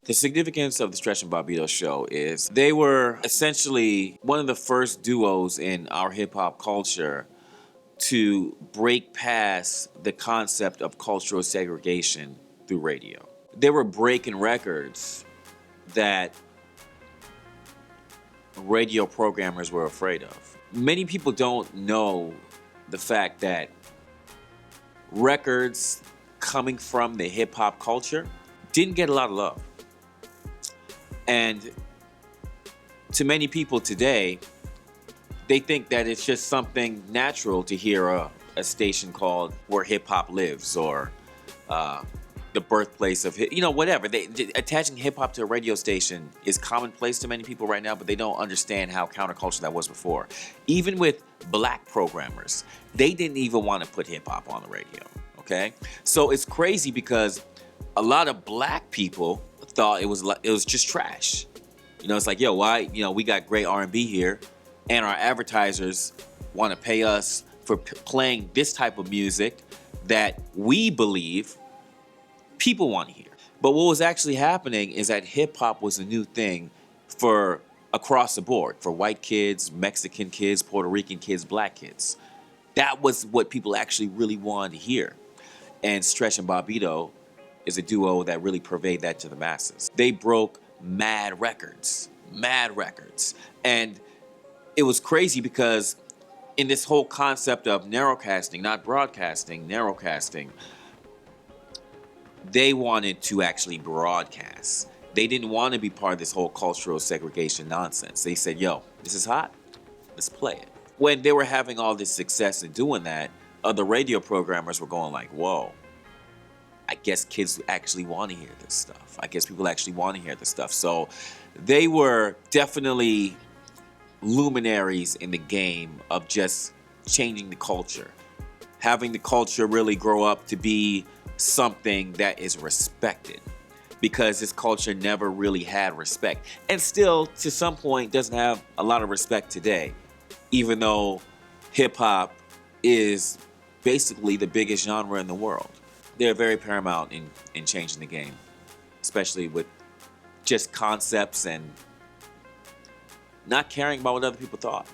The significance of the Stretch and Bobbito show is they were essentially one of the first duos in our hip-hop culture to break past the concept of cultural segregation through radio. They were breaking records that radio programmers were afraid of. Many people don't know the fact that records coming from the hip-hop culture didn't get a lot of love. And to many people today, they think that it's just something natural to hear a station called Where Hip Hop Lives or the birthplace of hip, whatever. Attaching hip hop to a radio station is commonplace to many people right now, but they don't understand how counterculture that was before. Even with black programmers, they didn't even want to put hip hop on the radio, okay? So it's crazy because a lot of black people thought it was just trash. It's like, yo, why? We got great R&B here, and our advertisers want to pay us for playing this type of music that we believe people want to hear. But what was actually happening is that hip-hop was a new thing for across the board, for white kids, Mexican kids, Puerto Rican kids, black kids. That was what people actually really wanted to hear. And Stretch and Bobbito is a duo that really purveyed that to the masses. They broke mad records. And it was crazy because in this whole concept of narrowcasting, not broadcasting, narrowcasting, they wanted to actually broadcast. They didn't want to be part of this whole cultural segregation nonsense. They said, yo, this is hot, let's play it. When they were having all this success in doing that, other radio programmers were going like, whoa, I guess kids actually want to hear this stuff. I guess people actually want to hear this stuff. So they were definitely luminaries in the game of just changing the culture, having the culture really grow up to be something that is respected, because this culture never really had respect, and still to some point doesn't have a lot of respect today, even though hip-hop is basically the biggest genre in the world. They're very paramount in changing the game, especially with just concepts and not caring about what other people thought.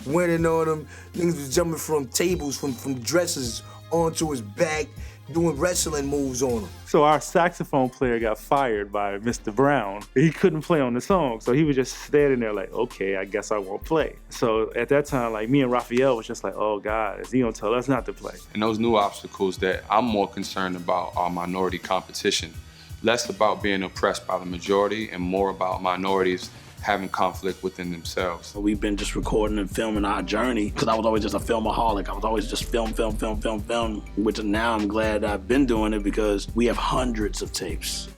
Winning on him, niggas was jumping from tables, from dressers onto his back, doing wrestling moves on him. So our saxophone player got fired by Mr. Brown. He couldn't play on the song, so he was just standing there like, okay, I guess I won't play. So at that time, like, me and Raphael was just like, oh God, is he gonna tell us not to play? And those new obstacles that I'm more concerned about are minority competition. Less about being oppressed by the majority and more about minorities having conflict within themselves. We've been just recording and filming our journey, because I was always just a filmaholic. I was always just film, which now I'm glad I've been doing it because we have hundreds of tapes.